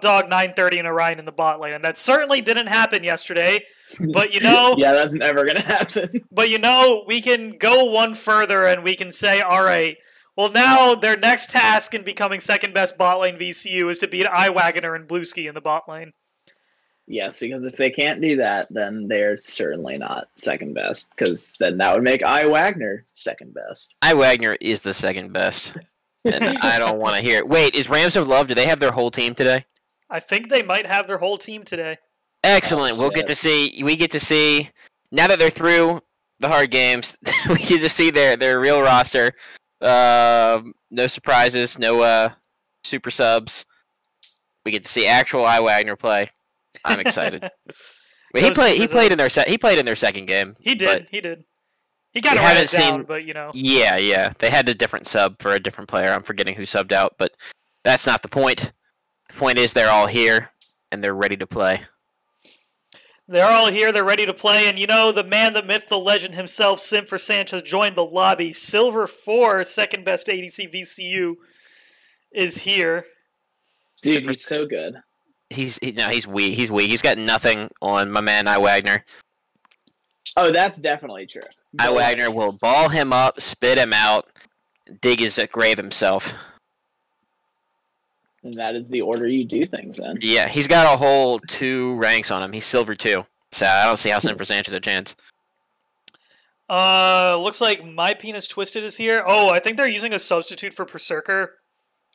dog 930 and Orion in the bot lane, and that certainly didn't happen yesterday. But yeah, that's never gonna happen. But we can go one further and we can say, all right, well now their next task in becoming second best bot lane VCU is to beat iWagoner and Blueski in the bot lane. Yes, because if they can't do that, then they're certainly not second best, because then that would make iWagner second best. iWagner is the second best, and I don't want to hear it. Wait, is Rams of Love, do they have their whole team today? I think they might have their whole team today. Excellent. We get to see, now that they're through the hard games, we get to see their real roster. No surprises, no super subs. We get to see actual iWagner play. I'm excited. But he played in their second game. He did. He kind of ran it down, but Yeah. They had a different sub for a different player. I'm forgetting who subbed out, but that's not the point. The point is they're all here and they're ready to play. They're all here, they're ready to play, and the man, the myth, the legend himself, Simfer Sanchez, joined the lobby. Silver 4, second best ADC VCU, is here. Dude, he's so good. He's weak. He's weak. He's got nothing on my man iWagner. Oh, that's definitely true. iWagner will ball him up, spit him out, dig his grave himself. And that is the order you do things in. Yeah, he's got a whole 2 ranks on him. He's silver 2. So I don't see how Simper Sanchez has a chance. Looks like My Penis Twisted is here. Oh, I think they're using a substitute for Berserker.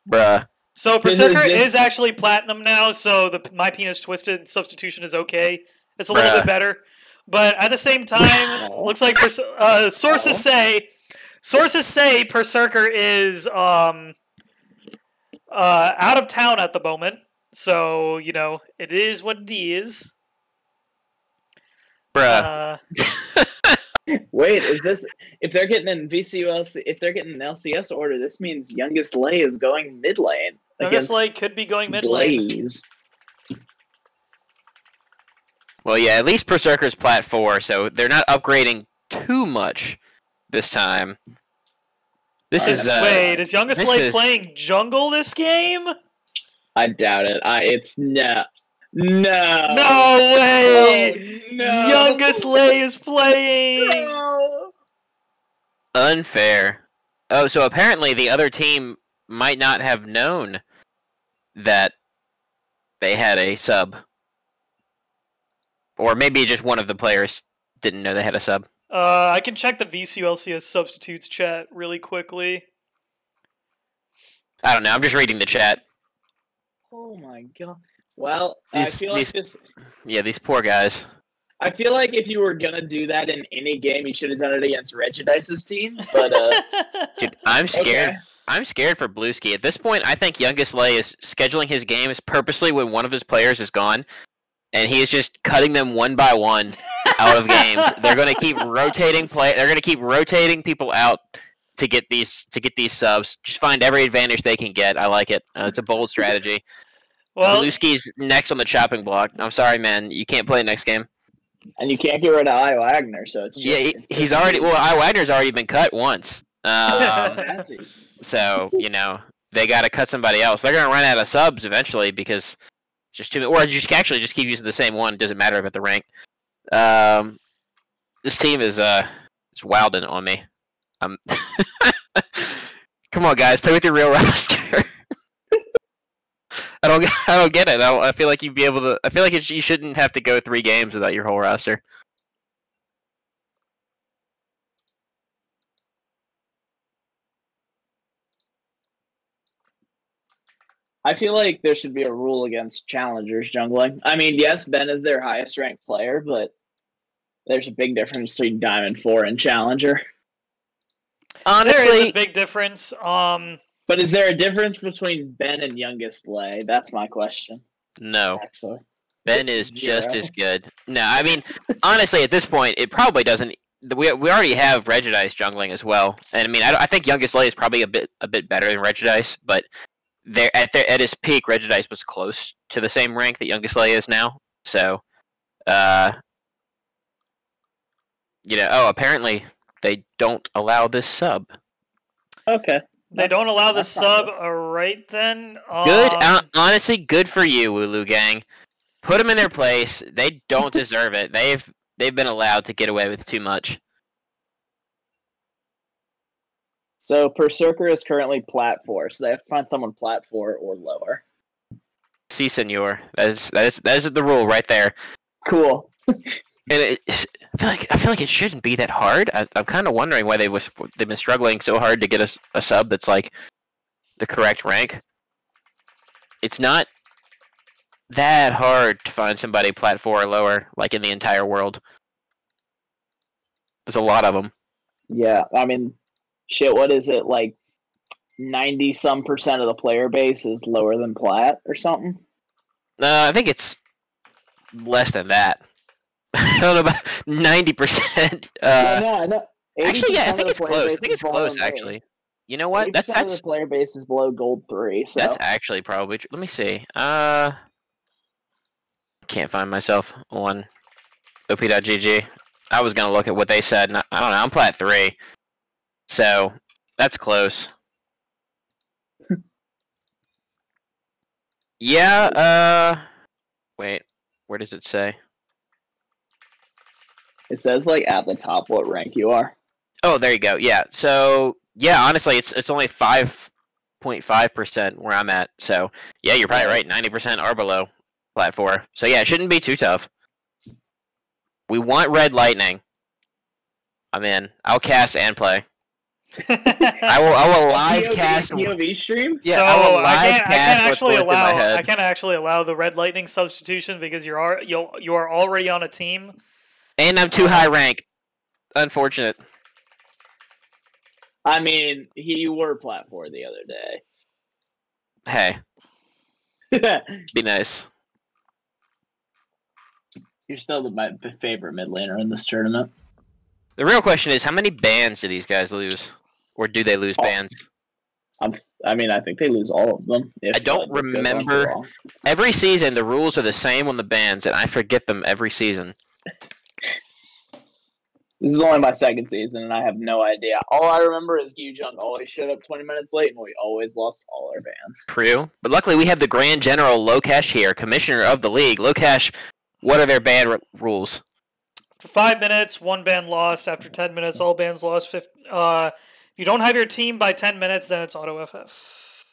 Bruh. So Berserker is actually platinum now, so the My Penis Twisted substitution is okay. It's a little bit better. But at the same time, looks like sources say Berserker is out of town at the moment. So, it is what it is. Bruh. Wait, is this if they're getting in VCU if they're getting an LCS order, this means Youngest Lay is going mid lane. Youngest Lay could be going mid lane. Blaze. Well, yeah, at least Berserker's plat 4, so they're not upgrading too much this time. Wait, is Youngest Lay playing jungle this game? I doubt it. It's no. No way! Oh, no. Youngest Lay is playing! No. Unfair. Oh, so apparently the other team might not have known that they had a sub. Or maybe just one of the players didn't know they had a sub. I can check the VCU LCS substitutes chat really quickly. I don't know, I'm just reading the chat. Oh my god. Well, I feel like these poor guys. I feel like if you were gonna do that in any game, you should have done it against Regidice's team. But dude, I'm scared. Okay. I'm scared for Blueski. At this point, I think Youngest Lay is scheduling his games purposely when one of his players is gone, and he is just cutting them one by one out of games. They're gonna keep rotating They're gonna keep rotating people out to get these subs. Just find every advantage they can get. I like it. It's a bold strategy. Well, Blueski's next on the chopping block. I'm sorry, man. You can't play next game. And you can't get rid of iWagner, so it's just, he's already iWagner's already been cut once. So they got to cut somebody else. They're gonna run out of subs eventually because it's just too. Or you actually just keep using the same one. It doesn't matter about the rank. This team is wilding on me. Come on, guys, play with your real roster. I don't get it. I feel like you'd be able to. I feel like you shouldn't have to go 3 games without your whole roster. I feel like there should be a rule against challengers jungling. I mean, yes, Ben is their highest ranked player, but there's a big difference between Diamond 4 and Challenger. Honestly, there is a big difference. But is there a difference between Ben and Youngest Lay? That's my question. No. Actually. Ben is just as good. No, I mean, honestly, at this point, it probably doesn't. We already have Regidice jungling as well, and I mean, I think Youngest Lay is probably a bit better than Regidice, but at his peak, Regidice was close to the same rank that Youngest Lay is now. So, apparently they don't allow this sub. Okay. They don't allow the that's not sub good. right then. Good, honestly, good for you, WooLoo gang. Put them in their place. They don't deserve it. They've been allowed to get away with too much. So Berserker is currently plat 4, so they have to find someone plat 4 or lower. Si, senor. That is the rule right there. Cool. And I feel like it shouldn't be that hard. I'm kind of wondering why they've been struggling so hard to get a sub that's like the correct rank. It's not that hard to find somebody plat 4 or lower, like in the entire world. There's a lot of them. Yeah, I mean, shit, what is it, like 90-some% of the player base is lower than plat or something? I think it's less than that. I don't know about 90%. No, I know. Actually, yeah, I think it's close. I base think it's is below close, me. actually. You know what? 80% of That's the player base is below gold 3, so... That's actually probably true. Let me see. Can't find myself on op.gg. I was gonna look at what they said, and I don't know. I'm plat 3, so that's close. Yeah. Wait. Where does it say? It says, like, at the top what rank you are. Oh, there you go. Yeah. So yeah, honestly, it's only 5.5% where I'm at. So yeah, you're probably right. 90% are below plat 4. So yeah, it shouldn't be too tough. We want Red Lightning. I'm in. I'll cast and play. I will live cast. POV stream? Yeah, so I will live I can't cast what's going through my head. I can't actually allow the Red Lightning substitution because you are already on a team. And I'm too high rank. Unfortunate. I mean, you were plat 4 the other Hey, day. be nice. You're still my favorite mid laner in this tournament. The real question is, how many bans do these guys lose? Or do they lose bans? I mean, I think they lose all of them. I don't remember. Every season, the rules are the same on the bans, and I forget them every season. This is only my second season, and I have no idea. All I remember is Gyujung always showed up 20 minutes late, and we always lost all our bans. True. But luckily, we have the Grand General Lokesh here, Commissioner of the League. Lokesh, what are their ban rules? For 5 minutes, 1 ban lost. After 10 minutes, all bans lost. If you don't have your team by 10 minutes, then it's auto FF.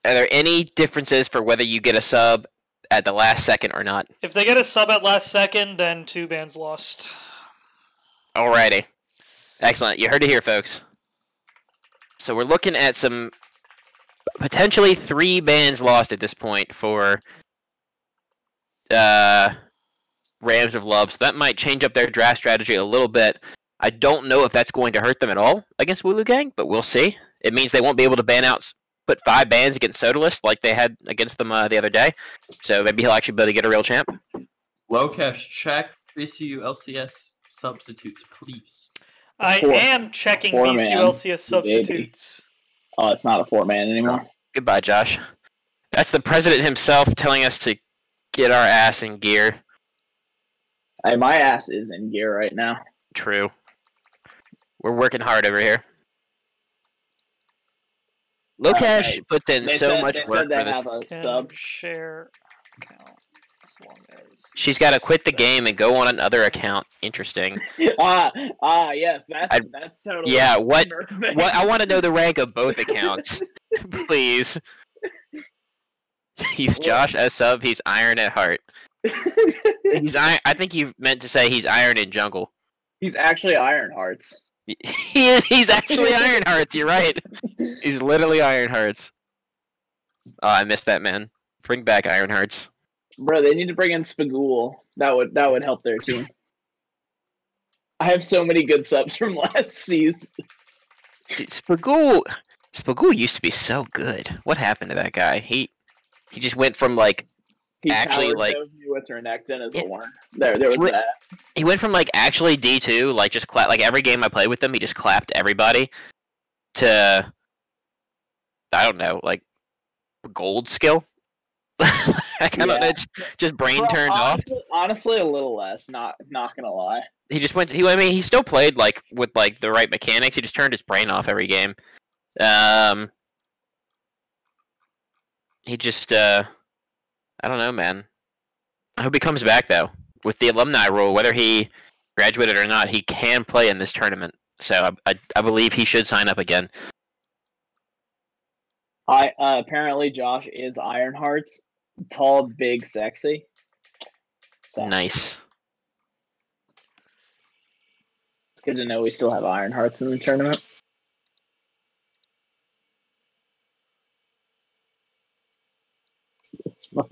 Are there any differences for whether you get a sub at the last second or not? If they get a sub at last second, then 2 bans lost. Alrighty. Excellent. You heard it here, folks. So we're looking at some potentially 3 bans lost at this point for Rams of Love. So that might change up their draft strategy a little bit. I don't know if that's going to hurt them at all against WooLoo Gang, but we'll see. It means they won't be able to put 5 bans against Sodalist like they had against them the other day. So maybe he'll actually be able to get a real champ. Lokesh, check VCU LCS substitutes, please. I am checking VCU LCS substitutes. Oh, it's not a 4-man anymore. Goodbye, Josh. That's the president himself telling us to get our ass in gear. Hey, my ass is in gear right now. True. We're working hard over here. Lokesh puts in so much work for this. Sub share account as long as she's got to quit the game and go on another account. Interesting. Yes, that's totally. Yeah, what? I want to know the rank of both accounts, please. He's Josh as sub. He's Iron at heart. I think you meant to say he's Iron in jungle. He's actually Iron Hearts. He's actually Iron Hearts. You're right. He's literally Iron Hearts. Oh, I missed that, man. Bring back Iron Hearts. Bro, they need to bring in Spagool. That would help their team. I have so many good subs from last season. Spagool used to be so good. What happened to that guy? He just went from like he actually like with Renekton as a horn. There was that. He went from like actually D2, like just like every game I played with him, he just clapped everybody, to I don't know, like gold skill. I kind of just brain turned off. Honestly, a little less. Not gonna lie. He just went. I mean, he still played like with like the right mechanics. He just turned his brain off every game. He just, I don't know, man. I hope he comes back, though. With the alumni rule, whether he graduated or not, he can play in this tournament. So I believe he should sign up again. Apparently Josh is Ironheart's tall, big, sexy. So Nice. it's good to know we still have Ironhearts in the tournament. It's fun.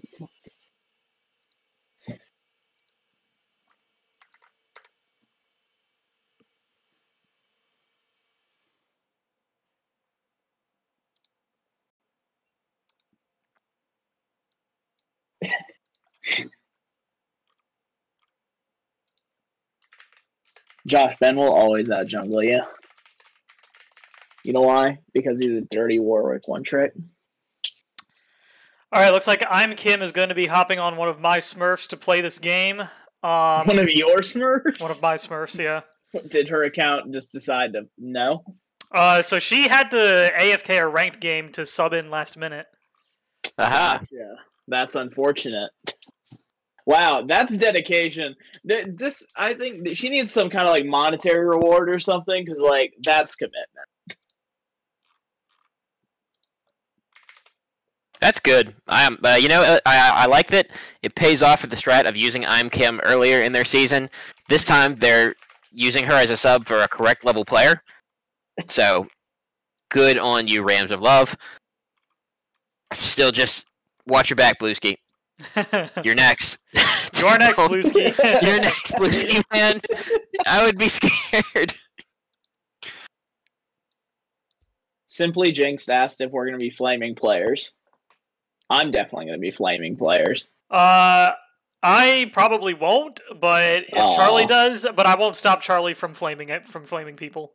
Josh, Ben will always out jungle you. You know why? Because he's a dirty Warwick one trick. All right, looks like I'm Kim is going to be hopping on one of my Smurfs to play this game. One of your Smurfs? One of my Smurfs, yeah. Did her account just decide to no? So she had to AFK a ranked game to sub in last minute. Aha. Yeah, that's unfortunate. Wow, that's dedication. This, I think, she needs some kind of like monetary reward or something, because like that's commitment. That's good. I like that it pays off for the strat of using I'm Kim earlier in their season. This time they're using her as a sub for a correct level player. So good on you, Rams of Love. Still, just watch your back, Blueski. You're next. You're next, Blueski. You're next, Blueski, man. I would be scared. Simply Jinx asked if we're going to be flaming players. I'm definitely going to be flaming players. I probably won't, but if Charlie does, but I won't stop Charlie from flaming people.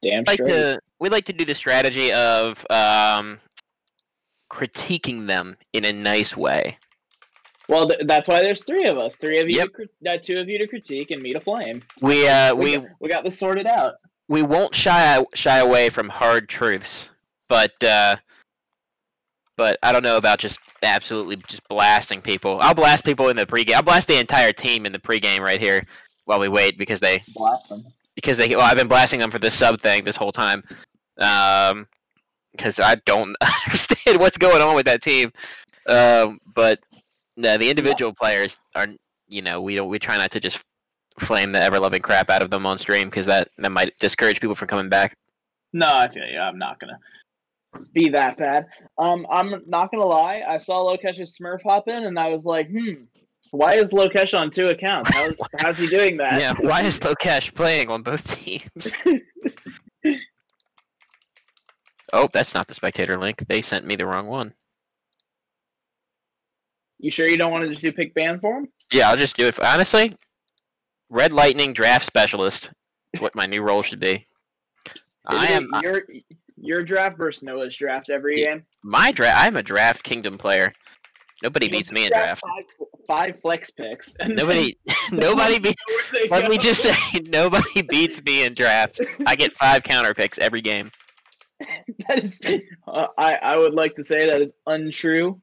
Damn straight. We like to do the strategy of critiquing them in a nice way. Well, that's why there's three of us. Three of you, two of you to critique, and me to flame. We got this sorted out. We won't shy away from hard truths, but I don't know about just absolutely just blasting people. I'll blast people in the pregame. I'll blast the entire team in the pregame right here while we wait because they blast them. Well, I've been blasting them for this sub thing this whole time. Because I don't understand what's going on with that team. But no, the individual players are, we try not to just flame the ever-loving crap out of them on stream because that might discourage people from coming back. No, I feel you. I'm not gonna be that bad. I'm not gonna lie. I saw Lokesh's Smurf hop in, and I was like, why is Lokesh on two accounts? How's he doing that? Yeah, why is Lokesh playing on both teams? Oh, that's not the spectator link. They sent me the wrong one. You sure you don't want to just do pick ban for him? Yeah, I'll just do it. Honestly, Red Lightning Draft Specialist is what my new role should be. Your draft versus Noah's draft every game? My draft. I'm a Draft Kingdom player. Nobody beats me in draft. Five flex picks. Nobody beats. Let me just say, nobody beats me in draft. I get 5 counter picks every game. That is, I would like to say that is untrue.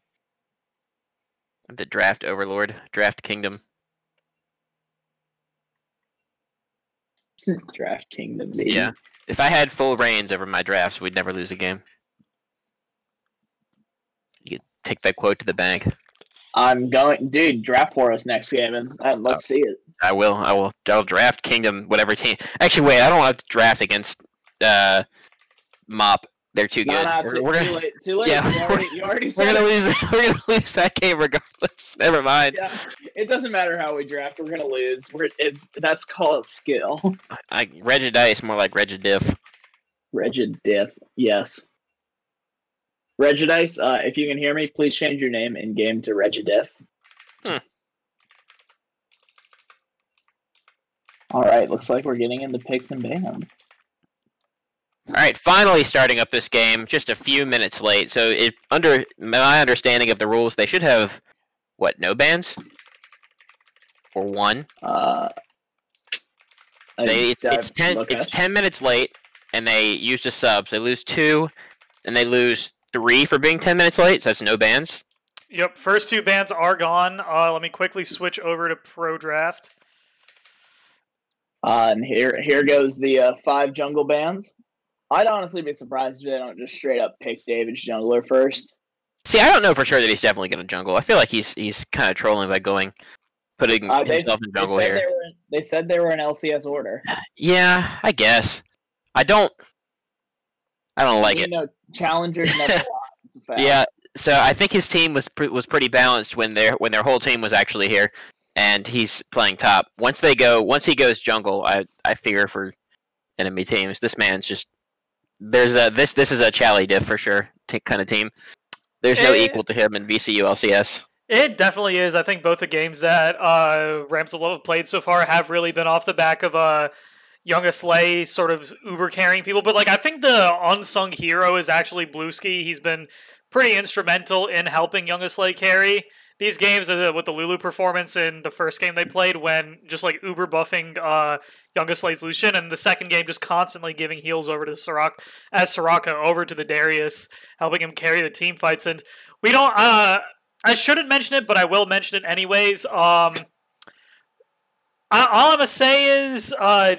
I'm the draft overlord, Draft Kingdom. Draft Kingdom, baby. Yeah. If I had full reigns over my drafts, we'd never lose a game. You could take that quote to the bank. I'm going, dude. Draft for us next game, and let's see it. I will. I'll draft Kingdom, whatever team. Actually, wait. I don't want to draft against Mop. They're too good. Too late. Yeah, you already we're gonna lose. We're gonna lose that game regardless. Never mind. Yeah, it doesn't matter how we draft. We're gonna lose. That's called skill. Regidice, more like Regidiff. Regidiff, yes. Regidice, if you can hear me, please change your name in game to Regidiff. All right, looks like we're getting into picks and bans. Alright, finally starting up this game, just a few minutes late. So, under my understanding of the rules, they should have, no bans? Or 1? It's 10 minutes late. and they used a sub. So they lose 2, and they lose 3 for being 10 minutes late. So that's no bans. Yep, first 2 bans are gone. Let me quickly switch over to Pro Draft. And here goes the 5 jungle bans. I'd honestly be surprised if they don't just straight up pick David's jungler first. See, I don't know for sure that he's definitely going to jungle. I feel like he's kind of trolling by putting himself in jungle here. They said they were in LCS order. Yeah, I guess. I don't like it. Challengers never lie. It's a fact. Yeah, so I think his team was pretty balanced when their whole team was actually here, and he's playing top. Once he goes jungle, I fear for enemy teams. This man's just this is a Chally diff for sure kind of team. There's no equal to him in VCU LCS. It definitely is. I think both the games that Rams of Love have played so far have really been off the back of Youngest Slay sort of uber carrying people. But I think the unsung hero is actually Blueski. He's been pretty instrumental in helping Youngest Slay carry these games with the LooLoo performance in the first game they played, when just uber buffing Youngest Slay's Lucian, and the second game just constantly giving heals over to Soraka over to the Darius, helping him carry the team fights. And we don't I shouldn't mention it, but I will mention it anyways. All I'm going to say is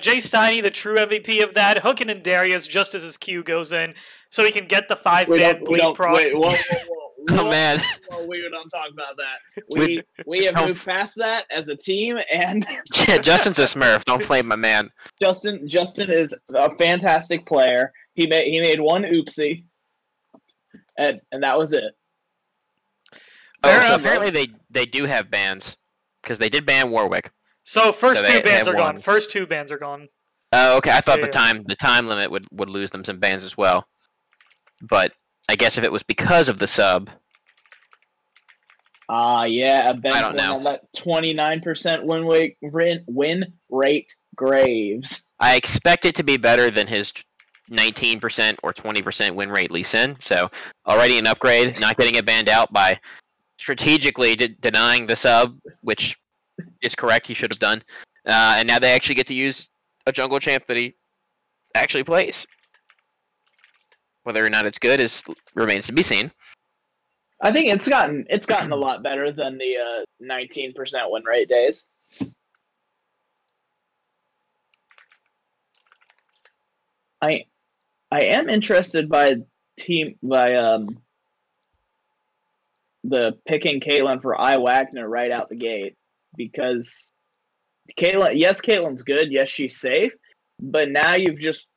Jay Steiny, the true MVP of that, hooking in Darius just as his Q goes in, so he can get the 5-man bleed proc. Wait, whoa. Oh, man. We don't talk about that. We have moved past that as a team, and yeah, Justin's a Smurf. Don't flame my man. Justin is a fantastic player. He made one oopsie, and that was it. So apparently they do have bans, because they did ban Warwick. So first 2 bans are gone. First 2 bans are gone. Oh, okay. I thought the time limit would lose them some bans as well. But I guess if it was because of the sub. Yeah, I don't know. That 29% win rate Graves. I expect it to be better than his 19% or 20% win rate Lee Sin. So already an upgrade. Not getting it banned out by strategically denying the sub, which is correct. He should have done. And now they actually get to use a jungle champ that he actually plays. Whether or not it's good remains to be seen. I think it's gotten a lot better than the 19% win rate days. I am interested by the picking Caitlyn for I Wagner right out the gate, because Caitlin's good, yes she's safe, but now you've just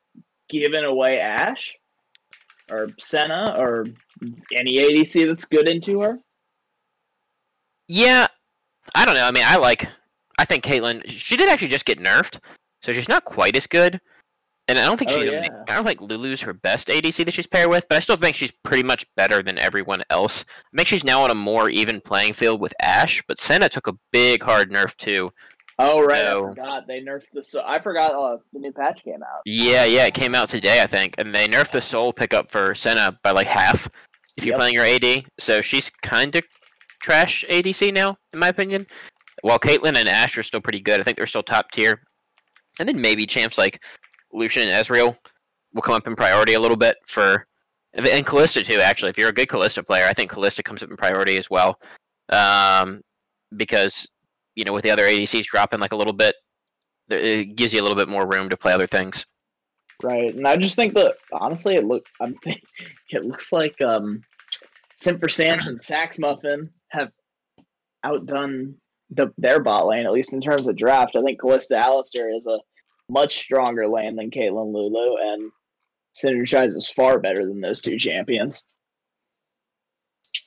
given away Ashe or Senna or any ADC that's good into her. Yeah, I don't know. I mean, I think Caitlyn, she did actually just get nerfed, so she's not quite as good. And I don't think I don't think Lulu's her best ADC that she's paired with, but I still think she's pretty much better than everyone else. I think she's now on a more even playing field with Ashe, but Senna took a big hard nerf too. Oh right, so, I forgot they nerfed I forgot the new patch came out. Yeah, it came out today I think, and they nerfed the soul pickup for Senna by half if you're playing your AD. So she's kind of trash ADC now, in my opinion. While Caitlyn and Ashe are still pretty good, I think they're still top tier. And then maybe champs like Lucian and Ezreal will come up in priority a little bit and Kalista too, actually. If you're a good Kalista player, I think Kalista comes up in priority as well. Because, with the other ADCs dropping a little bit, it gives you a little bit more room to play other things. Right, and I just think that, honestly, it looks like Simp for Sanch and Sax Muffin have outdone their bot lane, at least in terms of draft. I think Kalista Alistar is a much stronger lane than Caitlyn Lulu, and synergizes far better than those 2 champions.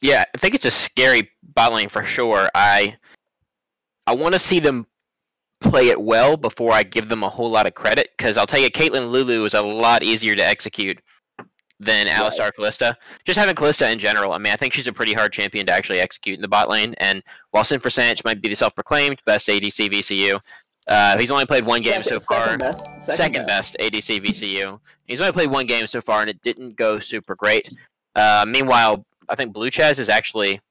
Yeah, I think it's a scary bot lane for sure. I want to see them play it well before I give them a whole lot of credit, because I'll tell you, Caitlyn Lulu is a lot easier to execute than Alistar Kalista. Just having Kalista in general, I mean, I think she's a pretty hard champion to actually execute in the bot lane, and while Sin for Sanch might be the self-proclaimed best ADC VCU, he's only played one game so far. Second best ADC VCU. He's only played one game so far, and it didn't go super great. Meanwhile, I think Blue Chaz is actually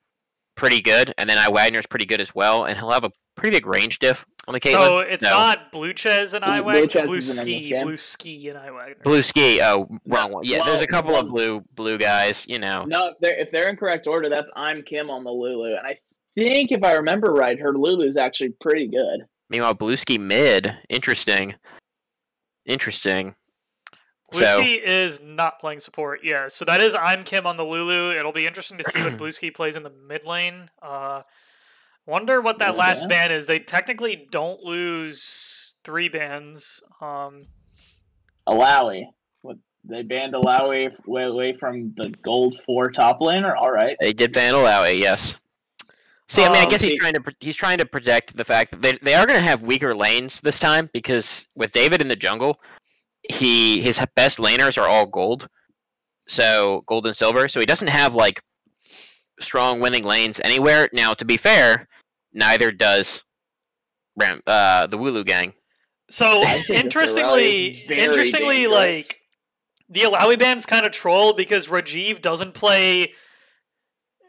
pretty good, and then I Wagner's pretty good as well, and he'll have a pretty big range diff On the Caitlyn? So it's No. not Blue Ches and Blue Iwagner? Ches Blue isn't in this Ski. game. Blue Ski and Iwagner. Blue Ski. Oh, wrong one. Yeah, there's a couple Well, of blue guys. You know. No, if they're in correct order, that's I'm Kim on the Lulu, and I think if I remember right, her Lulu's actually pretty good. Meanwhile, Blue Ski mid. Interesting. Blueski is not playing support, yeah. So that is I'm Kim on the Lulu. It'll be interesting to see what Blueski plays in the mid lane. Wonder what that last ban is. They technically don't lose 3 bans. Alawi. What they banned Alawi away from the gold 4 top laner? Alright. They did ban Alawi, yes. See, I mean, I guess he's trying to protect the fact that they are going to have weaker lanes this time, because with David in the jungle, his best laners are all gold, so gold and silver. So he doesn't have like strong winning lanes anywhere. Now, to be fair, neither does the WooLoo gang. So interestingly, like the Alawi ban's kind of troll because Rajiv doesn't play.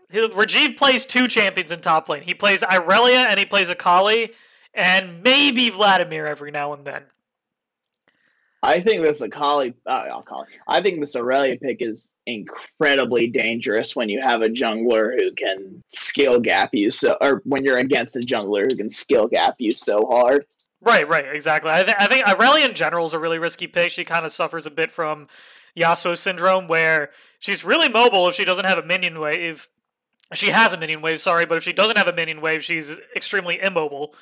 Rajiv plays 2 champions in top lane. He plays Irelia and he plays Akali, and maybe Vladimir every now and then. I think this Akali. I think this Aurelia pick is incredibly dangerous when you have a jungler who can skill gap you or when you're against a jungler who can skill gap you so hard. Right, exactly. I think Irelia in general is a really risky pick. She kind of suffers a bit from Yasuo syndrome, where she's really mobile if she doesn't have a minion wave. She has a minion wave, sorry, but if she doesn't have a minion wave, she's extremely immobile.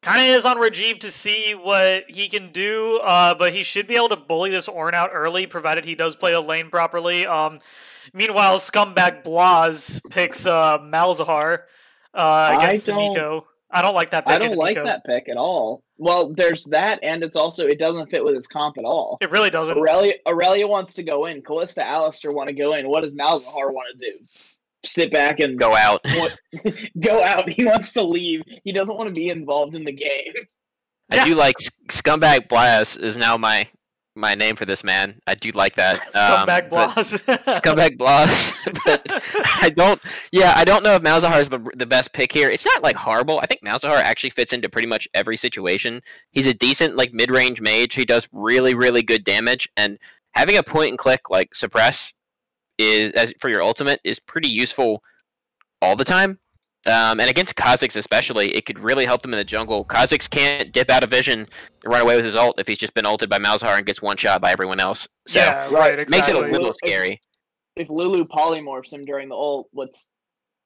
Kind of is on Rajiv to see what he can do, but he should be able to bully this Ornn out early, provided he does play the lane properly. Meanwhile, Scumbag Blaz picks Malzahar against Nico. I don't like that pick. I don't like that pick at all. Well, there's that, and it doesn't fit with his comp at all. It really doesn't. Aurelia wants to go in. Callista, Alistair want to go in. What does Malzahar want to do? Sit back and go out. Go out. He wants to leave. He doesn't want to be involved in the game. I do like Scumbag Blaz is now my name for this man. I do like that. Scumbag Blaz. Scumbag Blaz. But I don't know if Malzahar is the best pick here. It's not like horrible. I think Malzahar actually fits into pretty much every situation. He's a decent like mid-range mage. He does really, really good damage, and having a point and click like suppress for your ultimate is pretty useful all the time. And against Kha'Zix especially, it could really help them in the jungle. Kha'Zix can't dip out of vision and run away with his ult if he's just been ulted by Malzahar and gets one shot by everyone else. So yeah, right, exactly. Makes it a little scary. If Lulu polymorphs him during the ult,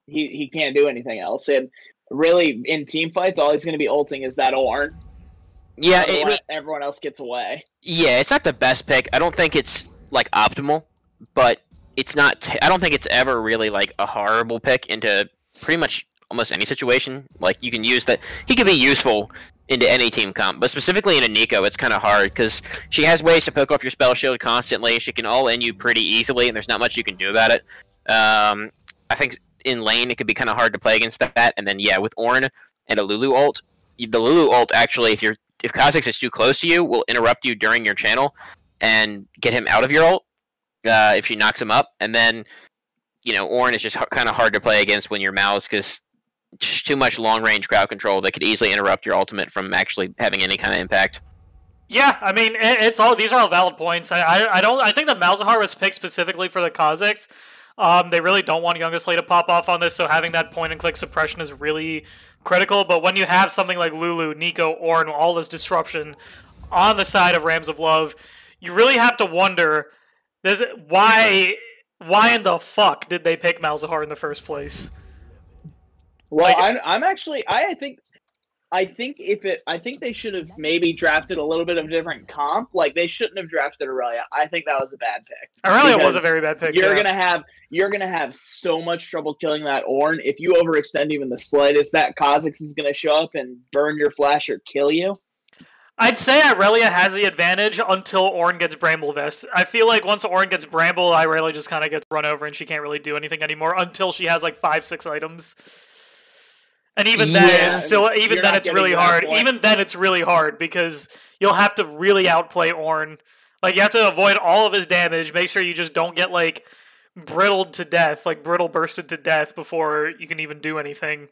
he can't do anything else. And really, in team fights, all he's going to be ulting is that Ornn. Yeah, everyone else gets away. Yeah, it's not the best pick. I don't think it's like optimal, but it's not. I don't think it's ever really like a horrible pick into pretty much almost any situation. Like you can use that. He could be useful into any team comp, but specifically in a Nico, it's kind of hard because she has ways to poke off your spell shield constantly. She can all in you pretty easily, and there's not much you can do about it. I think in lane it could be kind of hard to play against that. And then yeah, with Ornn and a Lulu ult, the Lulu ult actually, if Kha'Zix is too close to you, will interrupt you during your channel and get him out of your ult. If she knocks him up, and then Ornn is just kind of hard to play against when you're Mouse because just too much long range crowd control that could easily interrupt your ultimate from actually having any kind of impact. Yeah, I mean these are all valid points. I think that Malzahar was picked specifically for the Kha'Zix. They really don't want Youngest Lay to pop off on this, so having that point and click suppression is really critical. But when you have something like Lulu, Nico, Ornn, all this disruption on the side of Rams of Love, you really have to wonder. Why in the fuck did they pick Malzahar in the first place? Well, I think they should have maybe drafted a little bit of a different comp. Like they shouldn't have drafted Aurelia. I think that was a bad pick. Aurelia was a very bad pick. You're gonna have so much trouble killing that Ornn if you overextend even the slightest. That Kha'Zix is gonna show up and burn your flash or kill you. I'd say Irelia has the advantage until Ornn gets Bramble Vest. I feel like once Ornn gets Bramble, Irelia just kind of gets run over and she can't really do anything anymore until she has like 5-6 items. And even then, it's really hard. Even then, it's really hard because you'll have to really outplay Ornn. Like you have to avoid all of his damage. Make sure you just don't get like brittle bursted to death before you can even do anything.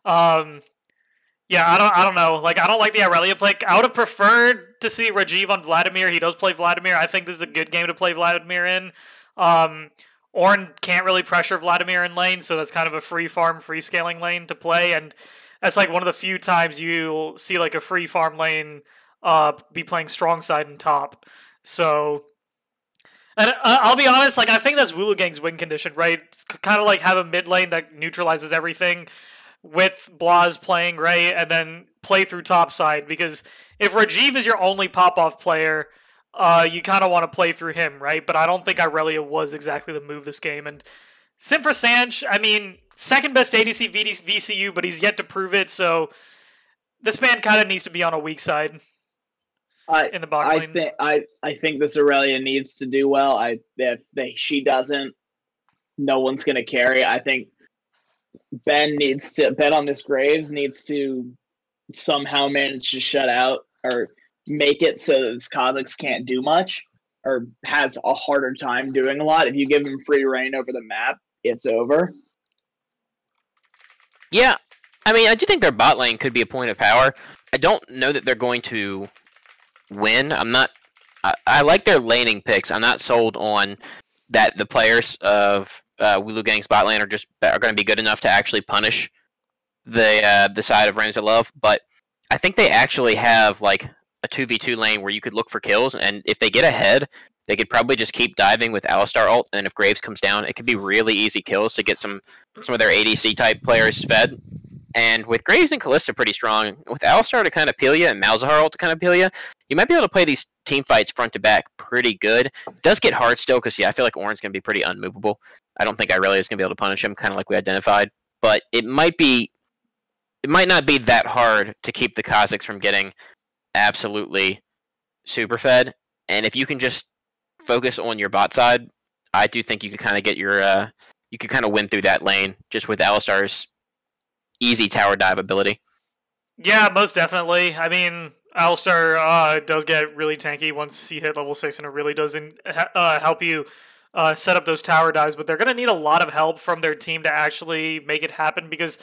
Yeah, I don't know. Like, I don't like the Aurelia play. I would have preferred to see Rajiv on Vladimir. He does play Vladimir. I think this is a good game to play Vladimir in. Ornn can't really pressure Vladimir in lane, so that's kind of a free farm, free scaling lane to play, and that's like one of the few times you'll see like a free farm lane be playing strong side and top. So, and I'll be honest, like I think that's WooLoo Gang's win condition, right? Kind of like have a mid lane that neutralizes everything with Blaz playing, right? And then play through top side, because if Rajiv is your only pop-off player, you kind of want to play through him, right? But I don't think Irelia was exactly the move this game. And Sim for Sanch, I mean, second best ADC VCU, but he's yet to prove it, so this man kind of needs to be on a weak side in the bot lane. I think this Aurelia needs to do well. If she doesn't, no one's going to carry. I think Ben on this Graves needs to somehow manage to shut out or make it so that this Kazakhs can't do much or has a harder time doing a lot. If you give him free reign over the map, it's over. Yeah, I mean, I do think their bot lane could be a point of power. I don't know that they're going to win. I like their laning picks. I'm not sold on that the players of WooLoo Gang's bot lane are going to be good enough to actually punish the side of Ramsey Love, but I think they actually have like a 2v2 lane where you could look for kills, and if they get ahead, they could probably just keep diving with Alistar ult, and if Graves comes down, it could be really easy kills to get some of their ADC type players fed. And with Graves and Kalista pretty strong, with Alistar to kind of peel you and Malzahar ult to kind of peel you, you might be able to play these team fights front to back pretty good. It does get hard still, because I feel like Ornn's going to be pretty unmovable. I don't think Irelia is going to be able to punish him, kind of like we identified. But it might not be that hard to keep the Kazakhs from getting absolutely super fed. And if you can just focus on your bot side, I do think you could kind of get your you could kind of win through that lane just with Alistar's easy tower dive ability. Yeah, most definitely. I mean, Alistar does get really tanky once you hit level 6, and it really doesn't help you set up those tower dives, but they're going to need a lot of help from their team to actually make it happen, because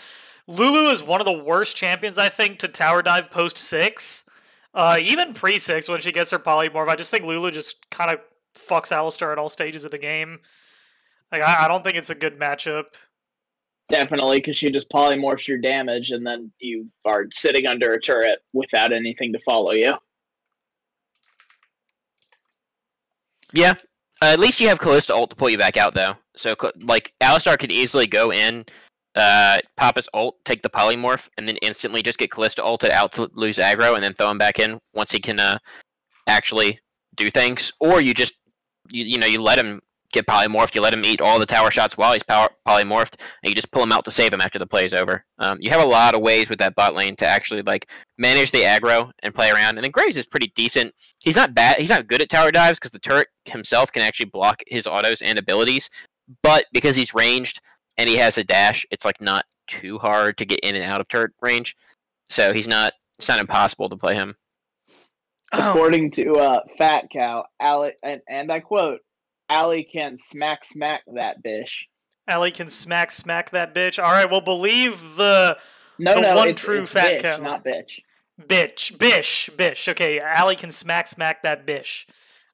LooLoo is one of the worst champions, I think, to tower dive post 6. Even pre 6, when she gets her polymorph, I just think LooLoo just kind of fucks Alistar at all stages of the game. Like, I don't think it's a good matchup. Definitely, because she just polymorphs your damage, and then you are sitting under a turret without anything to follow you. Yeah. At least you have Kalista ult to pull you back out, though. So, like, Alistar could easily go in, pop his ult, take the polymorph, and then instantly just get Kalista ulted out to lose aggro, and then throw him back in once he can actually do things. Or you just, you let him get polymorphed, you let him eat all the tower shots while he's polymorphed, and you just pull him out to save him after the play is over. You have a lot of ways with that bot lane to actually like manage the aggro and play around. And then Graves is pretty decent. He's not bad. He's not good at tower dives because the turret himself can actually block his autos and abilities. But because he's ranged and he has a dash, it's like not too hard to get in and out of turret range. So it's not impossible to play him. According to Fat Cow, Ali, and I quote, Ali can smack that bitch. Ali can smack that bitch. All right, we'll believe the one true Fat bitch, Cow. Not bitch. Bish. Okay, Ali can smack that bish.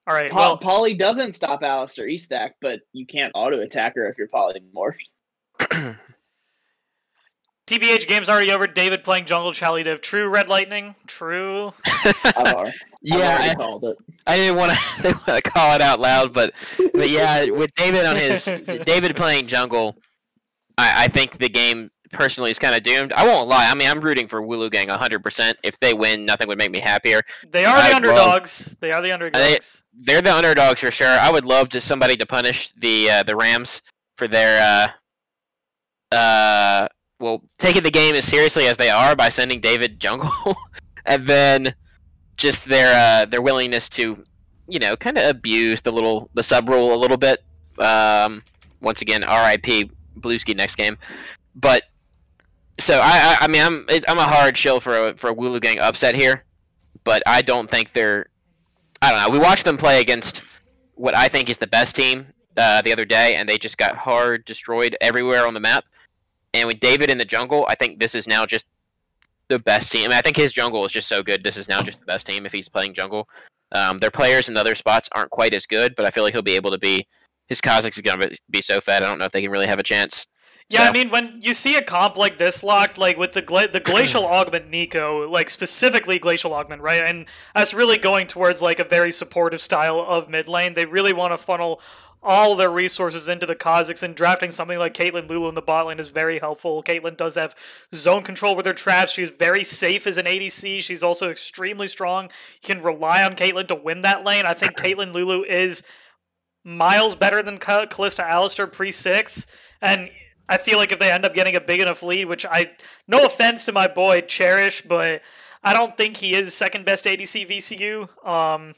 All right, well, Polly doesn't stop Alistair E-stack, but you can't auto-attack her if you're polymorphed. TBH game's already over. David playing jungle Charlie Div. True, Red Lightning? True. I've already called it. I didn't want to call it out loud, but yeah, with David playing jungle, I think the game personally is kind of doomed. I won't lie. I mean, I'm rooting for WooLoo Gang 100%. If they win, nothing would make me happier. They are the underdogs. They're the underdogs for sure. I would love somebody to punish the Rams for their taking the game as seriously as they are by sending David jungle, and then just their willingness to, kind of abuse the sub rule a little bit. Once again, RIP Blueski next game, but so I mean I'm a hard shill for a WooLoo Gang upset here, but I don't think I don't know. We watched them play against what I think is the best team the other day, and they just got hard destroyed everywhere on the map. And with David in the jungle, I think this is now just the best team. I mean, I think his jungle is just so good. This is now just the best team if he's playing jungle. Their players in the other spots aren't quite as good, but I feel like he'll be able to be. His Kha'Zix is going to be so fed. I don't know if they can really have a chance. Yeah, So, I mean, when you see a comp like this locked, like with the Glacial Augment Nico, like specifically Glacial Augment, right? And that's really going towards like a very supportive style of mid lane. They really want to funnel all their resources into the Kha'Zix, and drafting something like Caitlyn LooLoo in the bot lane is very helpful. Caitlyn does have zone control with her traps. She's very safe as an ADC. She's also extremely strong. You can rely on Caitlyn to win that lane. I think Caitlyn LooLoo is miles better than Kalista Alistar pre-6, and I feel like if they end up getting a big enough lead, which no offense to my boy Cherish, but I don't think he is second best ADC VCU.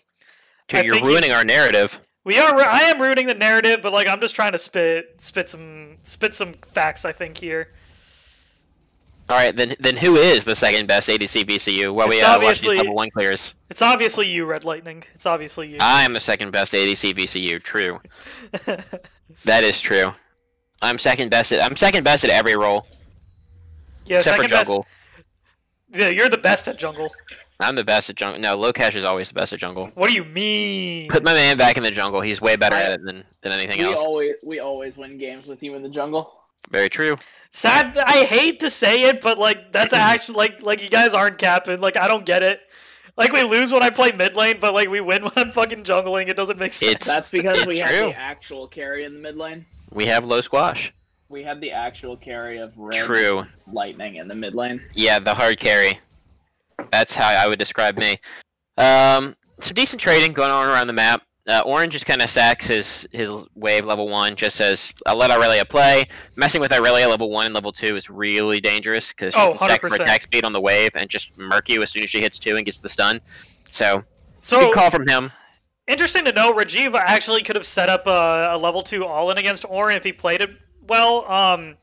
Dude, you're ruining our narrative. I am ruining the narrative, but like I'm just trying to spit some facts. I think here. All right, then who is the second best ADC VCU? While we watch these level 1 clears. It's obviously you, Red Lightning. It's obviously you. I am the second best ADC VCU. True. That is true. I'm second best at every role. Yeah, except second for jungle. best. Yeah, you're the best at jungle. I'm the best at jungle. No, Lokesh is always the best at jungle. What do you mean? Put my man back in the jungle. He's way better at it than anything else. We always win games with you in the jungle. Very true. Sad. I hate to say it, but like that's actually like you guys aren't capping. Like I don't get it. Like we lose when I play mid lane, but like we win when I'm fucking jungling. It doesn't make sense. That's because we have the actual carry in the mid lane. We have low squash. We have the actual carry of Red True. Lightning in the mid lane. Yeah, the hard carry. That's how I would describe me. Some decent trading going on around the map. Orange just kind of sacks his wave level 1, just says, I'll let Aurelia play. Messing with Aurelia level 1 and level 2 is really dangerous, because she can stack for attack speed on the wave and just murk you as soon as she hits 2 and gets the stun. So good call from him. Interesting to know, Rajiv actually could have set up a level 2 all-in against Orin if he played it well.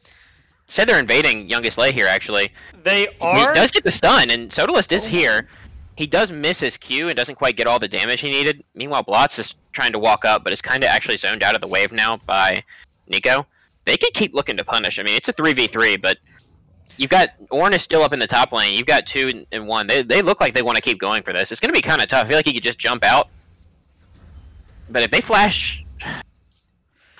Said they're invading Youngest Lay here, actually. They are? He does get the stun, and Sodalist is here. He does miss his Q and doesn't quite get all the damage he needed. Meanwhile, Blotz is trying to walk up, but is kind of actually zoned out of the wave now by Nico. They could keep looking to punish. I mean, it's a 3v3, but you've got Ornn is still up in the top lane. You've got 2 and 1. They look like they want to keep going for this. It's going to be kind of tough. I feel like he could just jump out. But if they flash...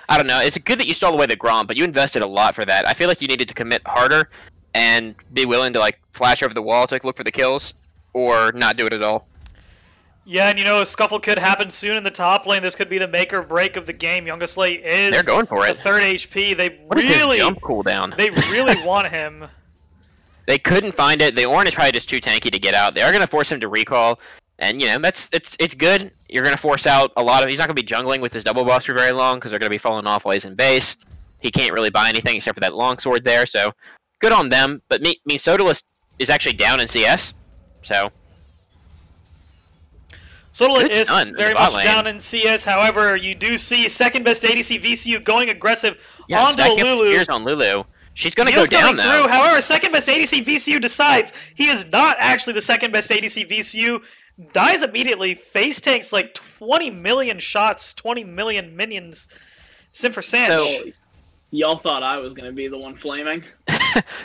I don't know. It's good that you stole away the Grom, but you invested a lot for that. I feel like you needed to commit harder and be willing to like flash over the wall to like, look for the kills, or not do it at all. Yeah, and a scuffle could happen soon in the top lane. This could be the make or break of the game. Youngest Lay is They're going for it. The 3rd HP. What is his jump cooldown? They really want him. They couldn't find it. The Ornn is probably just too tanky to get out. They are going to force him to recall. And, it's good. You're going to force out a lot of... He's not going to be jungling with his double boss for very long, because they're going to be falling off while he's in base. He can't really buy anything except for that longsword there, so... Good on them, but Sodalist is actually down in CS, so... Sodalist is very much down in CS, however, you do see second best ADC VCU going aggressive onto LooLoo. On LooLoo. She's going to go down now. However, second best ADC VCU decides he is not actually the second best ADC VCU. Dies immediately, face tanks like 20 million shots, 20 million minions. Sim for Sanch. So, y'all thought I was going to be the one flaming?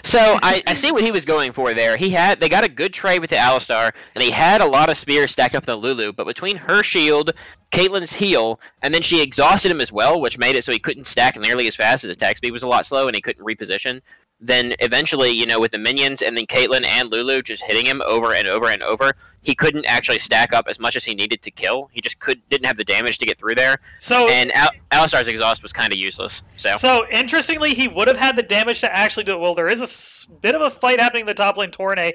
So, I see what he was going for there. They got a good trade with the Alistar, and he had a lot of spears stacked up in the LooLoo, but between her shield, Caitlyn's heal, and then she exhausted him as well, which made it so he couldn't stack nearly as fast. His attack speed was a lot slow, and he couldn't reposition. Then eventually, with the minions and then Caitlyn and LooLoo just hitting him over and over and over, he couldn't actually stack up as much as he needed to kill. He just didn't have the damage to get through there. And Alistar's exhaust was kind of useless. So interestingly, he would have had the damage to actually do it. Well, there is a bit of a fight happening in the top lane. Torne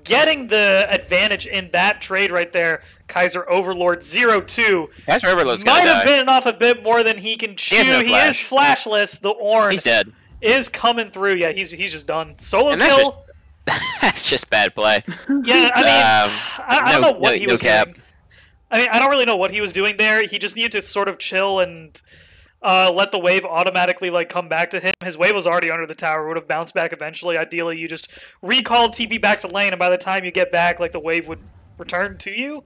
getting the advantage in that trade right there. Kaiser Overlord 0-2. Kaiser Overlord's might have bitten off a bit more than he can chew. He is flashless. The Ornn. He's dead. Is coming through. Yeah, he's just done. Solo kill. That's just bad play. Yeah, I mean, I don't know what he was doing. I mean, I don't really know what he was doing there. He just needed to sort of chill and let the wave automatically come back to him. His wave was already under the tower. Would have bounced back eventually. Ideally, you just recall TP back to lane, and by the time you get back, the wave would return to you.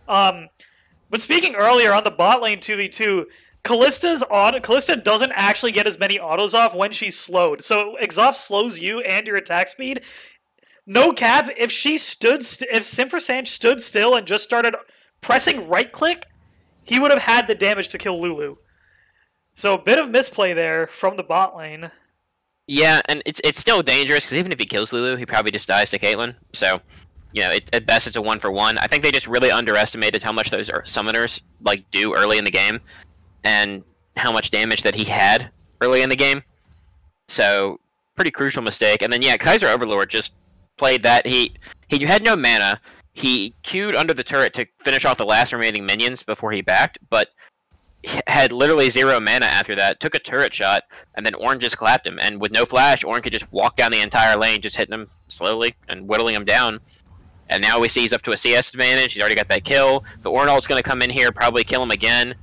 But speaking earlier on the bot lane 2v2, Callista doesn't actually get as many autos off when she's slowed. So Exhaust slows you and your attack speed. No cap, if Simfrasanch stood still and just started pressing right click, he would have had the damage to kill WooLoo. So a bit of misplay there from the bot lane. Yeah, and it's still dangerous, because even if he kills WooLoo, he probably just dies to Caitlyn. So, you know, at best it's a 1-for-1. I think they just really underestimated how much those summoners like do early in the game, and how much damage that he had early in the game. So, pretty crucial mistake. And then yeah, Kaiser Overlord just played that. He had no mana. He queued under the turret to finish off the last remaining minions before he backed, but had literally 0 mana after that, took a turret shot, and then Ornn just clapped him. And with no flash, Ornn could just walk down the entire lane, just hitting him slowly and whittling him down. And now we see he's up to a CS advantage. He's already got that kill. The Ornn ult's going to come in here, probably kill him again.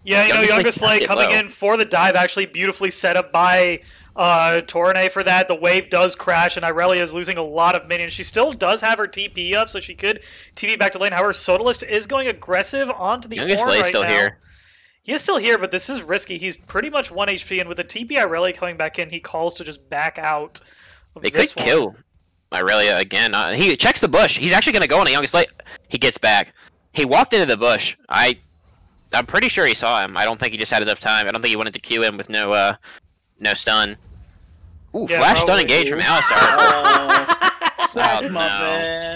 Yeah, you know, Youngest Slay coming in for the dive, actually beautifully set up by Torrene for that. The wave does crash, and Irelia is losing a lot of minions. She still does have her TP up, so she could TP back to lane. However, Sodalist is going aggressive onto the Youngest Slay's right still now. Here. He is still here, but this is risky. He's pretty much 1 HP, and with the TP Irelia coming back in, he calls to just back out of They could kill Irelia again. He checks the bush. He's actually going to go on a Youngest Slay. He gets back. He walked into the bush. I'm pretty sure he saw him. I don't think he just had enough time. I don't think he wanted to queue him with no stun. Ooh, yeah, flash stun engage from Alistar.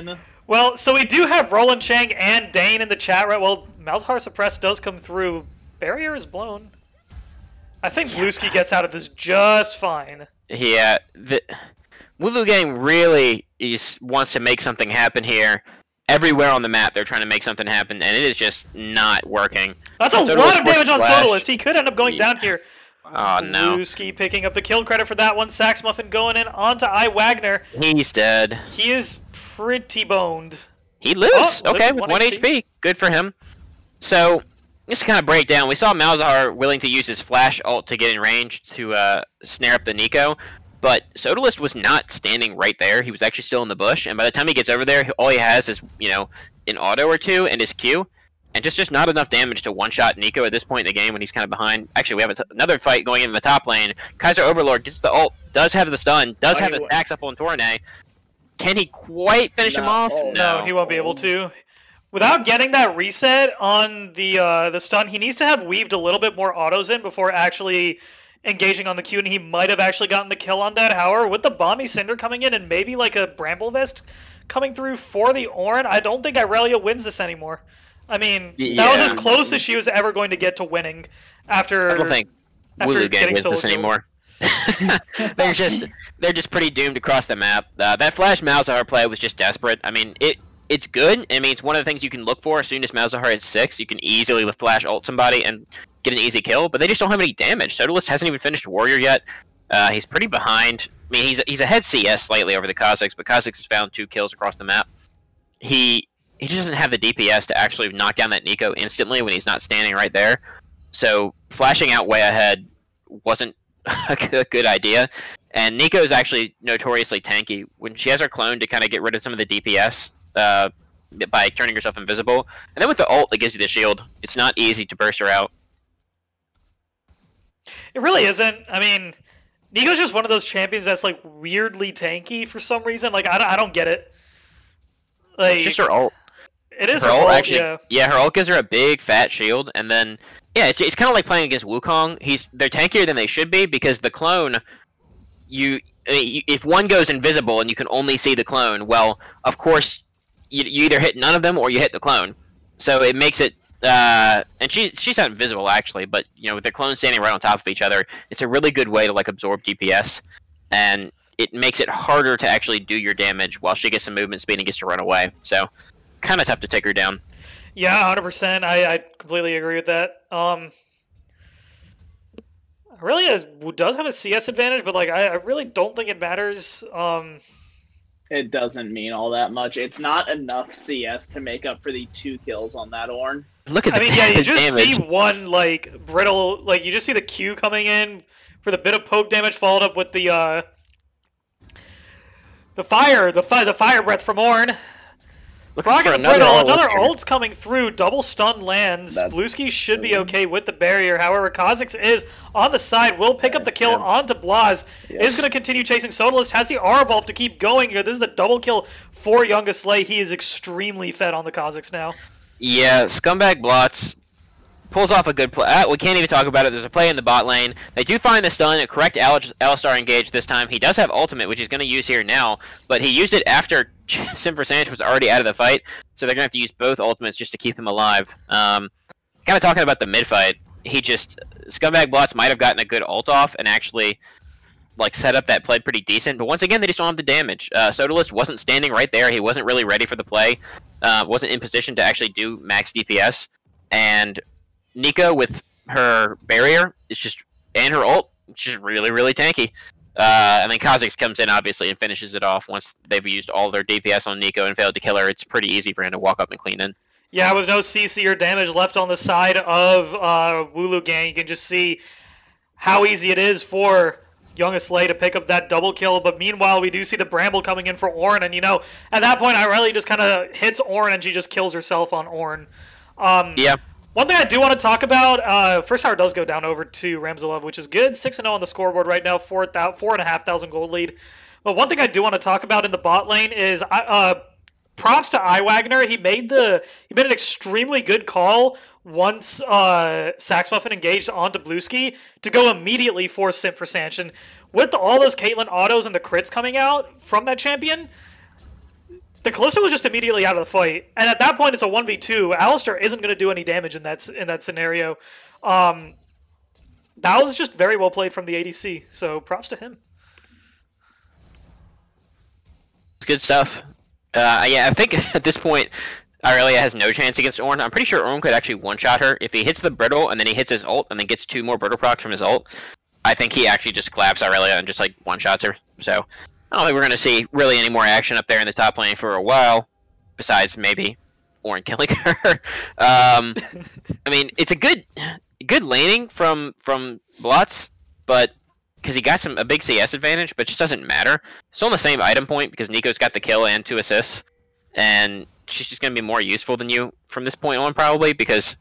No. Well, so we do have Roland Chang and Dane in the chat, right? Well, Malzahar Suppress does come through. Barrier is blown. I think Blueski gets out of this just fine. Yeah, the WooLoo game really wants to make something happen here. Everywhere on the map, they're trying to make something happen, and it is just not working. That's a lot of damage on Sodalist. He could end up going down here. Oh, no. Blueski picking up the kill credit for that one. Sax Muffin going in onto Wagner. He's dead. He is pretty boned. He lives. Oh, okay, with 1 HP. Good for him. So, just to kind of break down, we saw Malzahar willing to use his flash ult to get in range to snare up the Nico, but Sodalist was not standing right there. He was actually still in the bush, and by the time he gets over there, all he has is, you know, an auto or two and his Q, and just not enough damage to one-shot Nico at this point in the game when he's kind of behind. Actually, we have another fight going in the top lane. Kaiser Overlord gets the ult, does have the stun, does have the stacks up on Torrene. Can he quite finish him off? No, he won't be able to. Without getting that reset on the stun, he needs to have weaved a little bit more autos in before actually engaging on the Q, and he might have actually gotten the kill on that. However, with the Balmy Cinder coming in and maybe like a Bramble Vest coming through for the Ornn, I don't think Irelia wins this anymore. I mean, that was as close as she was ever going to get to winning after. I don't think WooLoo game wins this anymore. they're just pretty doomed across the map. That Flash Malzahar play was just desperate. I mean, it's good. I mean, it's one of the things you can look for. As soon as Malzahar hits 6, you can easily with Flash ult somebody and get an easy kill, but they just don't have any damage. Sodalist hasn't even finished Warrior yet. He's pretty behind. I mean, he's ahead CS slightly over the Kha'Zix, but Kha'Zix has found 2 kills across the map. He just doesn't have the DPS to actually knock down that Nico instantly when he's not standing right there. So flashing out way ahead wasn't a good idea. And Nico is actually notoriously tanky. When she has her clone to kind of get rid of some of the DPS by turning herself invisible, and then with the ult that gives you the shield, it's not easy to burst her out. It really isn't. I mean, Nico's just one of those champions that's like weirdly tanky for some reason. Like I don't get it. Like, it's just her ult. It is her ult, actually. Yeah, her ult gives her a big fat shield, and then it's kind of like playing against Wukong. They're tankier than they should be because the clone, if one goes invisible and you can only see the clone, well, of course you either hit none of them or you hit the clone. So it makes it. And she's not invisible actually, but you know, with their clones standing right on top of each other, it's a really good way to like absorb DPS, and it makes it harder to actually do your damage while she gets some movement speed and gets to run away. So kind of tough to take her down. Yeah, 100%. I completely agree with that. Really does have a CS advantage, but like I really don't think it matters. It doesn't mean all that much. It's not enough CS to make up for the 2 kills on that Ornn. Look at you just see one like brittle, like you just see the Q coming in for the bit of poke damage, followed up with the fire breath from Ornn. Rocking the brittle, another ult's coming through, double stun lands. Blueski should be okay with the barrier. However, Kha'Zix is on the side, will pick up the kill onto Blaz. Is going to continue chasing. Sodalist has the R-Evolve to keep going here. This is a double kill for Youngest Slay. He is extremely fed on the Kha'Zix now. Yeah, Scumbag Blots pulls off a good play. We can't even talk about it. There's a play in the bot lane. They do find the stun, correct Alistar engage this time. He does have ultimate, which he's going to use here now, but he used it after Simpersanch was already out of the fight, so they're going to have to use both ultimates just to keep him alive. Kind of talking about the mid-fight, Scumbag Blots might have gotten a good ult off and actually like set up that play pretty decent, but once again, they just don't have the damage. Sodalist wasn't standing right there. He wasn't really ready for the play, wasn't in position to actually do max DPS, and Nico with her barrier and her ult, it's just really, really tanky. And then Kha'Zix comes in, obviously, and finishes it off once they've used all their DPS on Nico and failed to kill her. It's pretty easy for him to walk up and clean in. Yeah, with no CC or damage left on the side of WooLoo gang, you can just see how easy it is for Youngest Slay to pick up that double kill. But meanwhile, we do see the Bramble coming in for Ornn, and at that point, Irelia just kind of hits Ornn, and she just kills herself on Ornn. Yeah. One thing I do want to talk about, first tower does go down over to Ramzalov, which is good. 6-0 on the scoreboard right now, 4,500 gold lead. But one thing I do want to talk about in the bot lane is props to iWagner. He made an extremely good call once Saxmuffin engaged onto Blueski to go immediately for Simpersanch. And with all those Caitlyn autos and the crits coming out from that champion, the Kalista was just immediately out of the fight, and at that point, it's a 1v2. Alistar isn't going to do any damage in that scenario. That was just very well played from the ADC, so props to him. It's good stuff. Yeah, I think at this point, Irelia has no chance against Ornn. I'm pretty sure Ornn could actually one-shot her. If he hits the Brittle, and then he hits his ult, and then gets 2 more Brittle procs from his ult, I think he actually just claps Irelia and just, one-shots her. So I don't think we're going to see really any more action up there in the top lane for a while, besides maybe Ornn killing her. I mean, it's a good laning from Blotz, but because he got a big CS advantage, but it just doesn't matter. Still on the same item point because Nico's got the kill and 2 assists, and she's just going to be more useful than you from this point on probably, because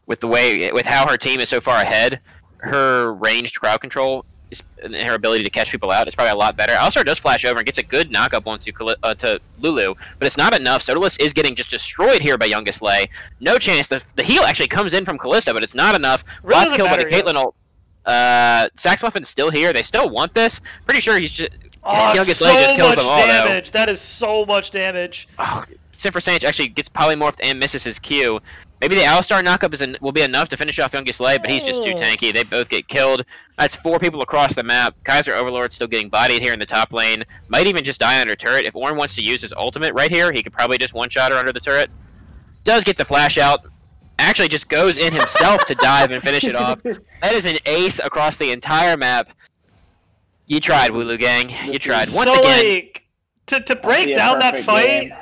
with how her team is so far ahead, her ranged crowd control and her ability to catch people out is probably a lot better. Alistar does flash over and gets a good knock-up onto to LooLoo, but it's not enough. Sodalist is getting just destroyed here by Youngest Slay. No chance. The heal actually comes in from Kalista, but it's not enough. Lots killed by the Caitlyn ult. Saxmuffin's still here. They still want this. Pretty sure he's just... Youngest Slay just kills them all, damage. That is so much damage. Oh, Simpersanch actually gets polymorphed and misses his Q. Maybe the Alistar knockup will be enough to finish off Youngest Slay, but he's just too tanky. They both get killed. That's 4 people across the map. Kaiser Overlord still getting bodied here in the top lane. Might even just die under turret. If Ornn wants to use his ultimate right here, he could probably just one-shot her under the turret. Does get the flash out. Actually just goes in himself to dive and finish it off. That is an ace across the entire map. You tried, WooLoo gang. You tried. Once again. To break down that fight...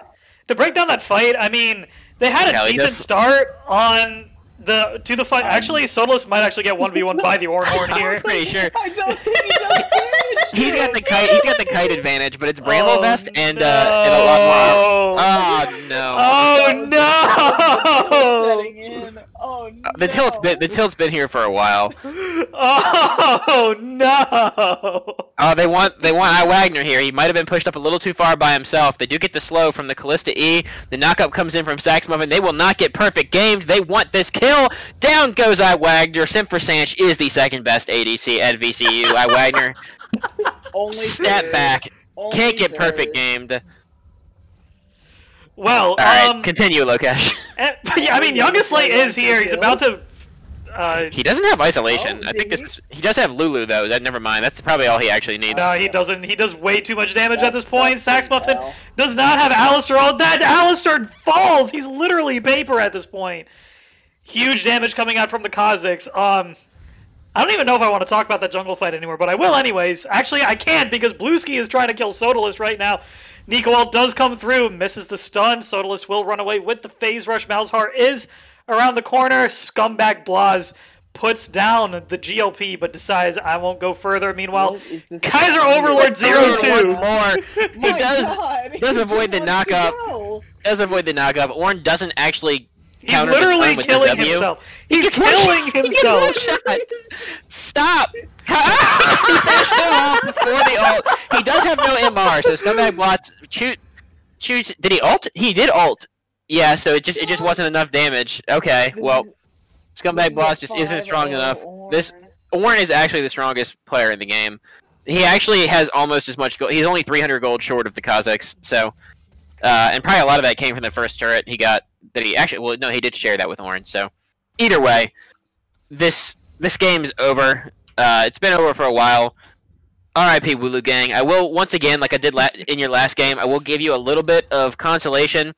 To break down that fight, I mean, they had a decent start to the fight. Actually, Sodalist might actually get 1v1 by the Ornn here. I'm pretty sure. I don't think he does damage. He's got the kite advantage, but it's Bramble Vest and a lot more. Oh no! Oh no! Setting in. Oh no! The tilt's been here for a while. Oh no! Oh, they want iWagner here. He might have been pushed up a little too far by himself. They do get the slow from the Kalista E. The knockup comes in from Saxmuffin. They will not get perfect gamed. They want this kill. Down goes iWagner. Simpersanch is the second best ADC at VCU. iWagner step back. Can't get perfect gamed. Well, all right, continue, Lokesh. I mean, Youngest Slay is here. He's about to. He doesn't have isolation. I think he does have LooLoo though. Never mind. That's probably all he actually needs. No, he doesn't. He does way too much damage at this point. Saxmuffin does not have Alistar. Oh, that Alistar falls. He's literally paper at this point. Huge damage coming out from the Kha'Zix. I don't even know if I want to talk about that jungle fight anymore, but I will anyways. Actually, I can't because Blueski is trying to kill Sodalist right now. Nico ult does come through, misses the stun. Sodalist will run away with the phase rush. Malzahar is around the corner. Scumbag Blaz puts down the GLP, but decides I won't go further. Meanwhile, Kaiser Overlord 0-2. He does avoid the knockup. does avoid the knockup. Ornn doesn't actually. He's literally killing himself. He's killing himself. Stop! Before the ult. He does have no MR, so Scumbag Blots choose. Did he ult? He did ult. Yeah, so it just wasn't enough damage. Okay, well, Scumbag Blots just isn't strong enough. Ornn is actually the strongest player in the game. He actually has almost as much gold. He's only 300 gold short of the Kazakhs, so and probably a lot of that came from the first turret he got. That he actually, well, no, he did share that with Ornn. So, either way, this game's over. It's been over for a while. R.I.P. WooLoo gang. I will once again, like I did in your last game, I will give you a little bit of consolation.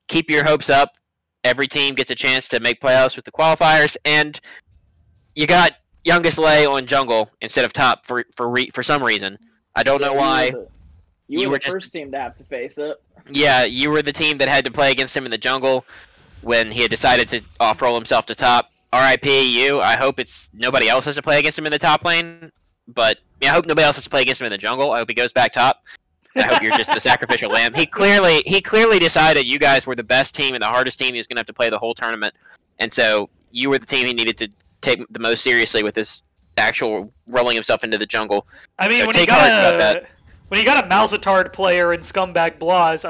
Keep your hopes up. Every team gets a chance to make playoffs with the qualifiers, and you got Youngest Lay on jungle instead of top for some reason. I don't know why. You were the first team to have to face it. Yeah, you were the team that had to play against him in the jungle when he had decided to off-roll himself to top. R.I.P. you. I hope it's nobody else has to play against him in the top lane. But yeah, I hope nobody else has to play against him in the jungle. I hope he goes back top. I hope you're just the sacrificial lamb. He clearly decided you guys were the best team and the hardest team he was going to have to play the whole tournament. And so you were the team he needed to take the most seriously with this actual rolling himself into the jungle. I mean, so when you got a Malzatard player in Scumbag Blaz,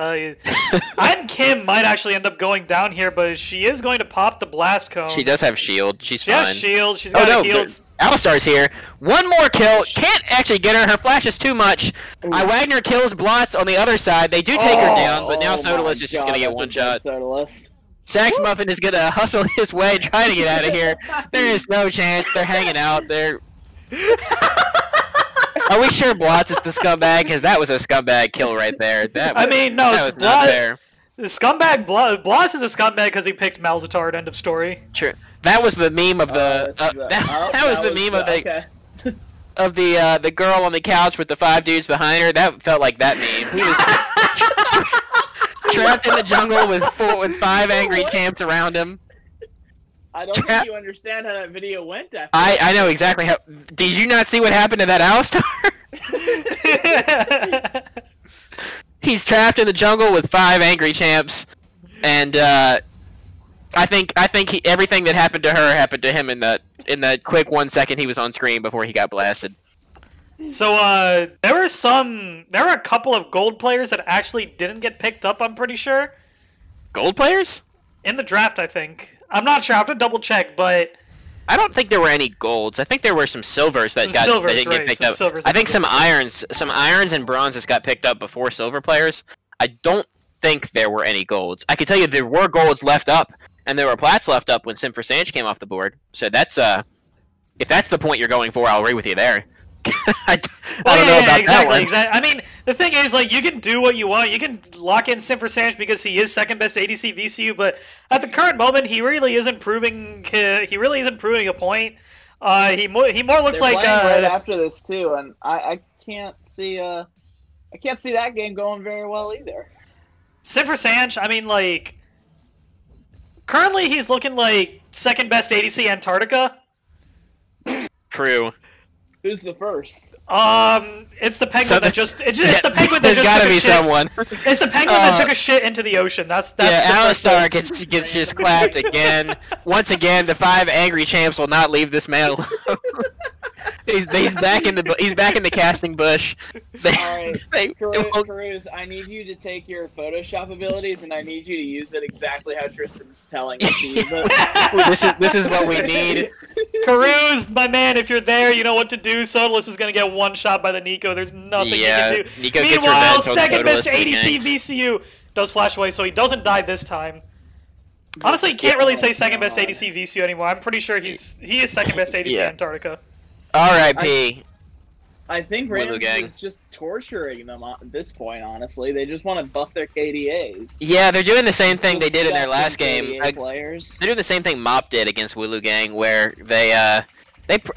I'm Kim might actually end up going down here, but she is going to pop the blast cone. She does have shield. She's fine. She has shield. She's got heals. Alistar's here. One more kill. Can't actually get her. Her flash is too much. Wagner kills Blots on the other side. They do take her down, but now Sodalist is just going to get one shot. Sax Muffin is going to hustle his way, trying to get out of here. There is no chance. They're hanging out. Are we sure Blots is the scumbag? Because that was a scumbag kill right there. That was not fair. The scumbag Blots is a scumbag because he picked Malzatard. End of story. True. That was the meme of the. Of the girl on the couch with the 5 dudes behind her. That felt like that meme. He was trapped in the jungle with 5 angry champs around him. I don't think you understand how that video went after I know exactly how. Did you not see what happened to that Alistar? He's trapped in the jungle with 5 angry champs, and I think everything that happened to her happened to him in that quick 1 second he was on screen before he got blasted. So there were a couple of gold players that actually didn't get picked up. I'm pretty sure. Gold players? In the draft, I think. I'm not sure. I have to double check, but I don't think there were any golds. I think there were some silvers that didn't get picked up. I think some irons and bronzes got picked up before silver players. I don't think there were any golds. I can tell you there were golds left up, and there were plats left up when Sim for Sanch came off the board. So that's if that's the point you're going for, I'll agree with you there. I don't know about that one. Exactly. I mean, the thing is, like, you can do what you want. You can lock in Sim for Sanch because he is second best ADC VCU, but at the current moment, he really isn't proving. He really isn't proving a point. He more looks like right after this too, and I can't see that game going very well either. Sim for Sanch, I mean, like, currently he's looking like second best ADC Antarctica. True. Who's the first? It's the penguin that just. It's the penguin that just gotta took a be shit. Someone. It's the penguin that took a shit into the ocean. That's Alistar gets just clapped again. Once again, the 5 angry champs will not leave this man alone. he's back in the casting bush. Alright, Cruz, I need you to take your Photoshop abilities and I need you to use it exactly how Tristan's telling us to use it. This is what we need. Karuz, my man, if you're there, you know what to do. Sodalist is going to get one shot by the Nico. There's nothing you can do. Nico Meanwhile, second best ADC VCU does flash away, so he doesn't die this time. Honestly, you can't really say second best ADC VCU anymore. I'm pretty sure he is second best ADC Antarctica. R.I.P. I think Rams is just torturing them at this point, honestly. They just want to buff their KDAs. Yeah, they're doing the same thing they did in their last game. They're doing the same thing Mop did against WooLoo Gang, where they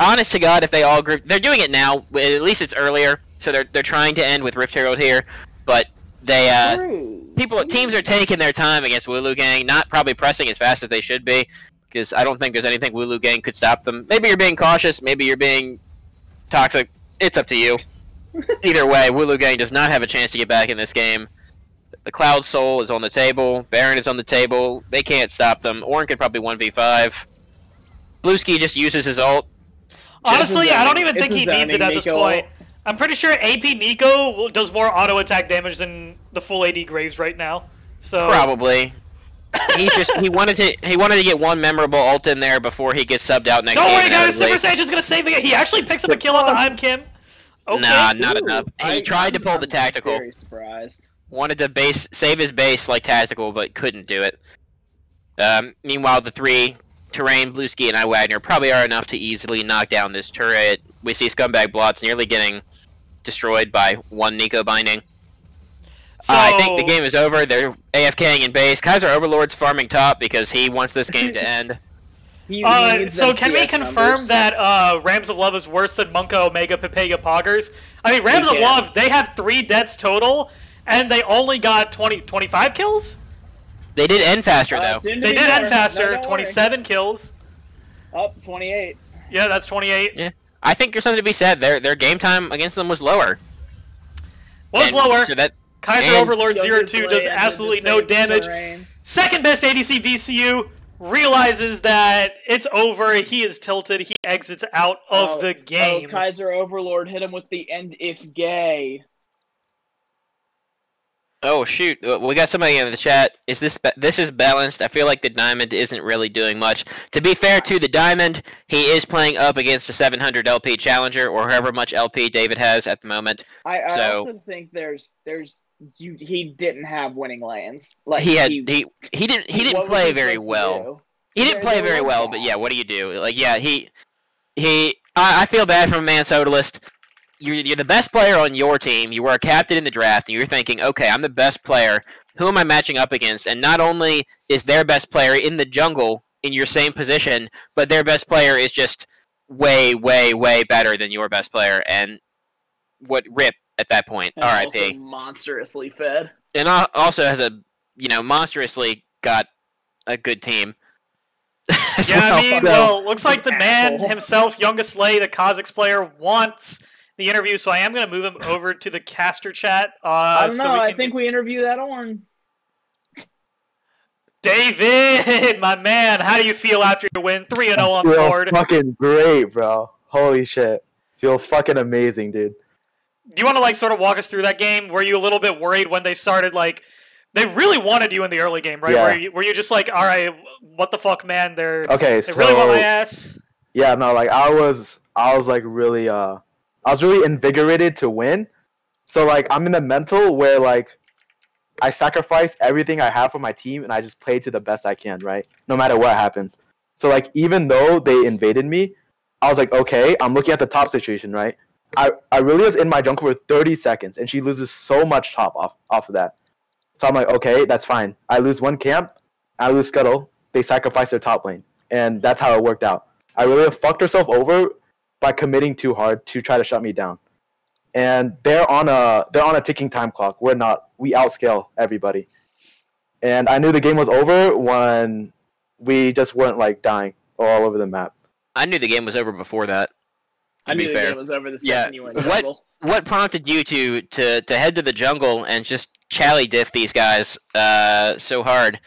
honest to God, if they all group, they're doing it now. At least it's earlier, so they're trying to end with Rift Herald here, but teams are taking their time against WooLoo Gang, not probably pressing as fast as they should be, because I don't think there's anything WooLoo Gang could stop them. Maybe you're being cautious, maybe you're being toxic. It's up to you. Either way, WooLoo Gang does not have a chance to get back in this game. The Cloud Soul is on the table. Baron is on the table. They can't stop them. Ornn could probably 1v5. Blueski just uses his ult. Honestly, I don't even think he needs it at this point. I'm pretty sure AP Nico does more auto attack damage than the full AD Graves right now. So probably. he wanted to get one memorable ult in there before he gets subbed out next game. Don't worry, guys. Silver Sage is gonna save it. He actually picks up a kill on the I'm Kim. Okay. Nah, not enough. He tried to pull the tactical. Very surprised. Wanted to save his base like tactical, but couldn't do it. Meanwhile, the three Terrain, Blueski, and iWagner probably are enough to easily knock down this turret. We see Scumbag Blots nearly getting destroyed by one Nico binding. So, I think the game is over. They're AFKing in base. Kaiser Overlord's farming top because he wants this game to end. So can we confirm that Rams of Love is worse than Monka, Omega, Pepega, Poggers? I mean, Rams of Love, they have 3 deaths total, and they only got 25 kills? They did end faster, though. They did end faster, 27 kills. Up 28. Yeah, that's 28. Yeah, I think there's something to be said. Their game time against them was lower. Lower. So that, Kaiser Overlord 0-2 does absolutely no damage. Second best ADC VCU realizes that it's over. He is tilted. He exits out of the game. Kaiser Overlord hit him with the end if gay. Oh shoot, we got somebody in the chat. Is this is balanced? I feel like the Diamond isn't really doing much. To be fair to the Diamond, he is playing up against a 700 LP challenger, or however much LP David has at the moment. I also think he didn't have winning lanes. Like he didn't play very well. He didn't play very well, but yeah, what do you do? Like yeah, I feel bad for a man Sodalist. You're the best player on your team. You were a captain in the draft, and you're thinking, okay, I'm the best player. Who am I matching up against? And not only is their best player in the jungle in your same position, but their best player is just way, way, way better than your best player. And what rip at that point? RIP. Monstrously fed. And also has a monstrously got a good team. Yeah, I mean, well, looks like the man himself, Youngest Slay, the Kazakhs player, wants the interview, so I am going to move him over to the caster chat. I don't know, I think we interview that Ornn. David, my man, how do you feel after your win? 3-0 on the board. Fucking great, bro. Holy shit. Feel fucking amazing, dude. Do you want to, sort of walk us through that game? Were you a little bit worried when they started, they really wanted you in the early game, right? Yeah. Were you just like, all right, what the fuck, man? They so, really want my ass? Yeah, no, I was really, I was really invigorated to win. So, I'm in the mental where, I sacrifice everything I have for my team and I just play to the best I can, right? No matter what happens. So, even though they invaded me, I was like, okay, I'm looking at the top situation, right? I really was in my jungle for 30 seconds and she loses so much top off of that. So I'm like, okay, that's fine. I lose one camp, I lose Scuttle, they sacrifice their top lane. And that's how it worked out. I really fucked herself over by committing too hard to try to shut me down. And they're on a ticking time clock. We're not. We outscale everybody. And I knew the game was over when we just weren't dying all over the map. I knew the game was over before that. I knew the game was over the second you went jungle. What prompted you to head to the jungle and just chally diff these guys so hard?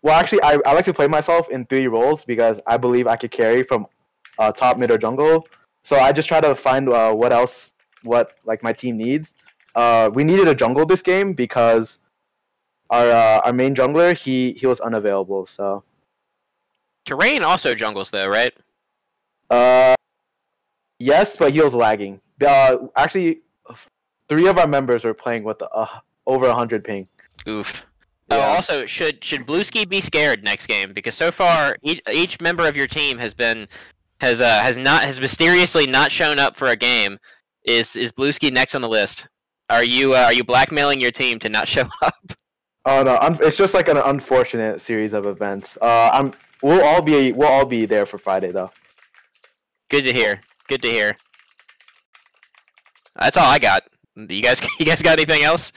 Actually, I like to play myself in 3 roles because I believe I could carry from top, mid, or jungle. So I just try to find what my team needs. We needed a jungle this game because our main jungler he was unavailable. So Terrain also jungles though, right? Yes, but he was lagging. Actually, 3 of our members were playing with over 100 ping. Oof. Yeah. Oh, also, should Blueski be scared next game? Because so far, each member of your team has mysteriously not shown up for a game. Is Blueski next on the list? Are you blackmailing your team to not show up? Oh no, it's just an unfortunate series of events. We'll all be there for Friday though. Good to hear. Good to hear. That's all I got. You guys got anything else?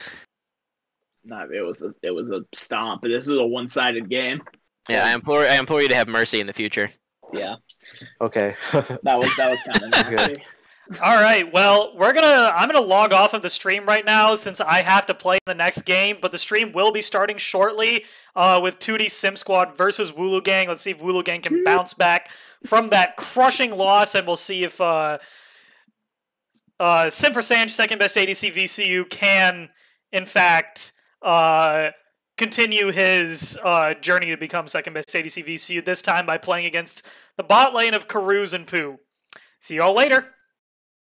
No, it was a stomp. This was a one-sided game. Yeah, I implore you to have mercy in the future. Yeah. Okay. That was kind of nasty. All right. Well, I'm gonna log off of the stream right now since I have to play the next game. But the stream will be starting shortly with 2D Sim Squad versus WooLoo Gang. Let's see if WooLoo Gang can bounce back from that crushing loss, and we'll see if Sim for Sanj, second best ADC VCU, can in fact continue his journey to become second best ADC VCU. This time by playing against the bot lane of Karuz and Pooh. See y'all later.